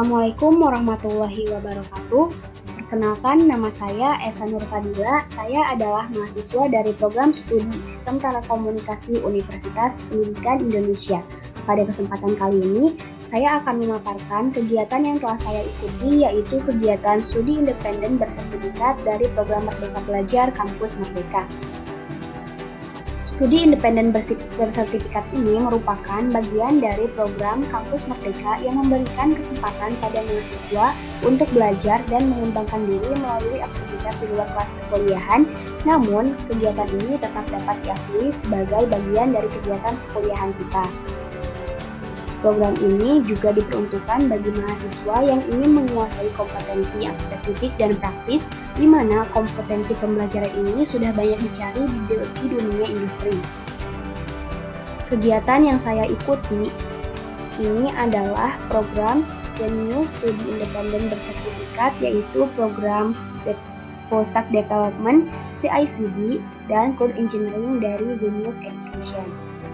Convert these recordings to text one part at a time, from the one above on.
Assalamualaikum warahmatullahi wabarakatuh. Perkenalkan, nama saya Esa Nur Fadila. Saya adalah mahasiswa dari program studi Sistem Telekomunikasi Universitas Pendidikan Indonesia. Pada kesempatan kali ini, saya akan memaparkan kegiatan yang telah saya ikuti, yaitu kegiatan studi independen bersertifikat dari program Merdeka Belajar Kampus Merdeka. Studi independen bersertifikat ini merupakan bagian dari program Kampus Merdeka yang memberikan kesempatan pada mahasiswa untuk belajar dan mengembangkan diri melalui aktivitas di luar kelas perkuliahan. Namun, kegiatan ini tetap dapat diakui sebagai bagian dari kegiatan perkuliahan kita. Program ini juga diperuntukkan bagi mahasiswa yang ingin menguasai kompetensi yang spesifik dan praktis, di mana kompetensi pembelajaran ini sudah banyak dicari di dunia industri. Kegiatan yang saya ikuti ini adalah program Zenius Studi Independen Bersertifikat, yaitu program Full Stack Development, CICD, dan Code Engineering dari Zenius Education.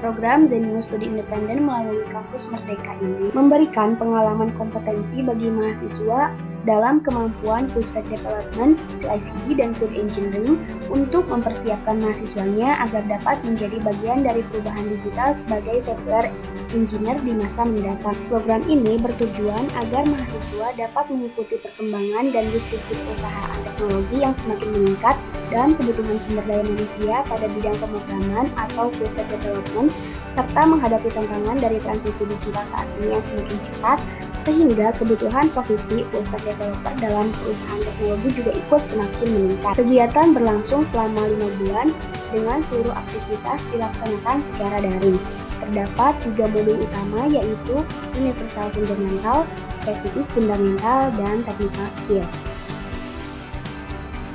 Program Zenius Studi Independen melalui Kampus Merdeka ini memberikan pengalaman kompetensi bagi mahasiswa dalam kemampuan Full Stack Development, CICD, dan Code Engineering untuk mempersiapkan mahasiswanya agar dapat menjadi bagian dari perubahan digital sebagai software engineer di masa mendatang. Program ini bertujuan agar mahasiswa dapat mengikuti perkembangan dan diskusi perusahaan teknologi yang semakin meningkat dan kebutuhan sumber daya manusia pada bidang pemrograman atau full stack development, serta menghadapi tantangan dari transisi digital saat ini yang semakin cepat, sehingga kebutuhan posisi full stack developer dalam perusahaan teknologi juga ikut semakin meningkat. Kegiatan berlangsung selama 5 bulan dengan seluruh aktivitas dilaksanakan secara daring. Terdapat 3 modul utama, yaitu Universal Fundamental, Spesifik Fundamental, dan Technical Skill.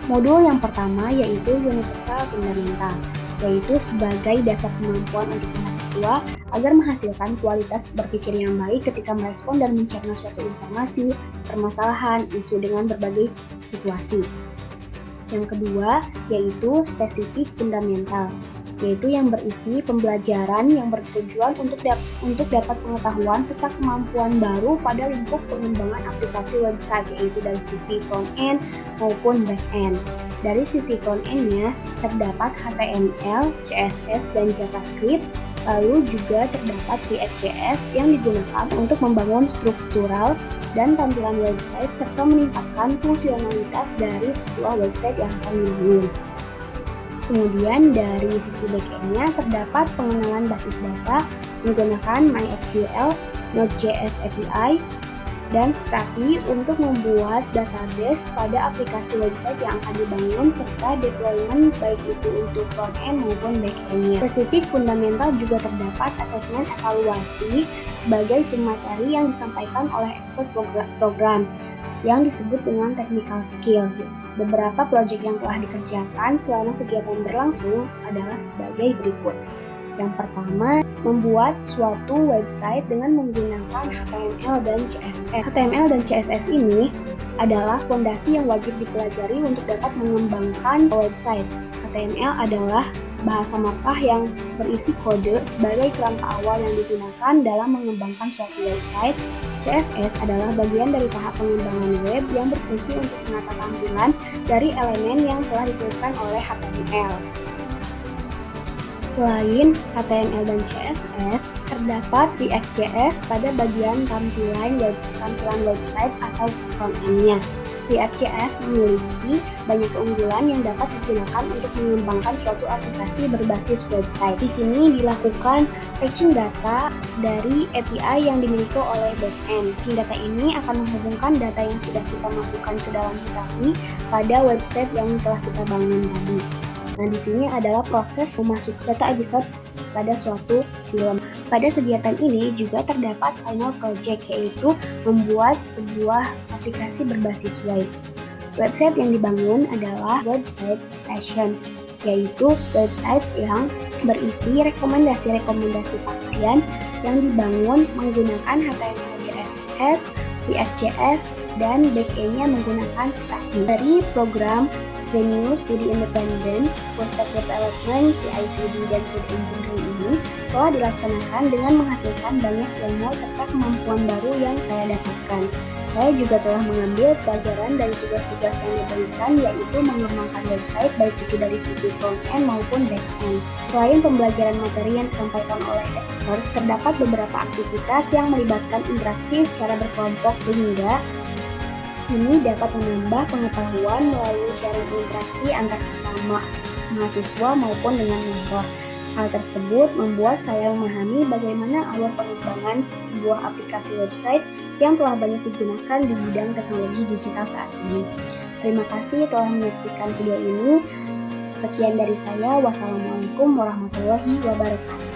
Modul yang pertama yaitu Universal Fundamental, yaitu sebagai dasar kemampuan untuk mahasiswa agar menghasilkan kualitas berpikir yang baik ketika merespon dan mencerna suatu informasi, permasalahan, isu dengan berbagai situasi. Yang kedua yaitu Spesifik Fundamental, yaitu yang berisi pembelajaran yang bertujuan untuk dapat pengetahuan serta kemampuan baru pada lingkup pengembangan aplikasi website, yaitu dari sisi front-end maupun back-end. Dari sisi front-end-nya terdapat HTML, CSS, dan JavaScript, lalu juga terdapat React.js yang digunakan untuk membangun struktural dan tampilan website serta meningkatkan fungsionalitas dari sebuah website yang akan dibangun. Kemudian dari sisi backend-nya terdapat pengenalan basis data menggunakan MySQL, Node.js API, dan Strapi untuk membuat database pada aplikasi website yang akan dibangun serta deployment baik itu untuk front-end maupun back-end-nya. Spesifik fundamental juga terdapat asesmen evaluasi sebagai summateri yang disampaikan oleh expert program yang disebut dengan technical skill. Beberapa proyek yang telah dikerjakan selama kegiatan berlangsung adalah sebagai berikut. Yang pertama, membuat suatu website dengan menggunakan HTML dan CSS. HTML dan CSS ini adalah fondasi yang wajib dipelajari untuk dapat mengembangkan website. HTML adalah bahasa markah yang berisi kode sebagai kerangka awal yang digunakan dalam mengembangkan suatu website. CSS adalah bagian dari tahap pengembangan web yang berfungsi untuk menata tampilan dari elemen yang telah dituliskan oleh HTML. Selain HTML dan CSS, terdapat React.js pada bagian tampilan website atau front-end-nya. React.js memiliki banyak keunggulan yang dapat digunakan untuk mengembangkan suatu aplikasi berbasis website. Di sini dilakukan fetching data dari API yang dimiliki oleh backend. Fetching data ini akan menghubungkan data yang sudah kita masukkan ke dalam Strapi pada website yang telah kita bangun tadi. Nah, di sini adalah proses memasukkan data episode pada suatu film. Pada kegiatan ini juga terdapat final project, yaitu membuat sebuah aplikasi berbasis web. Website yang dibangun adalah website fashion, yaitu website yang berisi rekomendasi-rekomendasi pakaian yang dibangun menggunakan HTML, CSS, React.js, dan back-end-nya menggunakan Strapi. Dari program Zenius Studi Independen, Full Stack Development, CICD, dan Code Engineering ini telah dilaksanakan dengan menghasilkan banyak ilmu serta kemampuan baru yang saya dapatkan. Saya juga telah mengambil pelajaran dari tugas-tugas yang diberikan, yaitu mengembangkan website baik itu dari sisi front-end maupun back-end. Selain pembelajaran materi yang disampaikan oleh expert, terdapat beberapa aktivitas yang melibatkan interaksi secara berkelompok sehingga ini dapat menambah pengetahuan melalui sharing interaksi antar sesama mahasiswa maupun dengan mentor. Hal tersebut membuat saya memahami bagaimana alur pengembangan sebuah aplikasi website yang telah banyak digunakan di bidang teknologi digital saat ini. Terima kasih telah menyaksikan video ini. Sekian dari saya. Wassalamualaikum warahmatullahi wabarakatuh.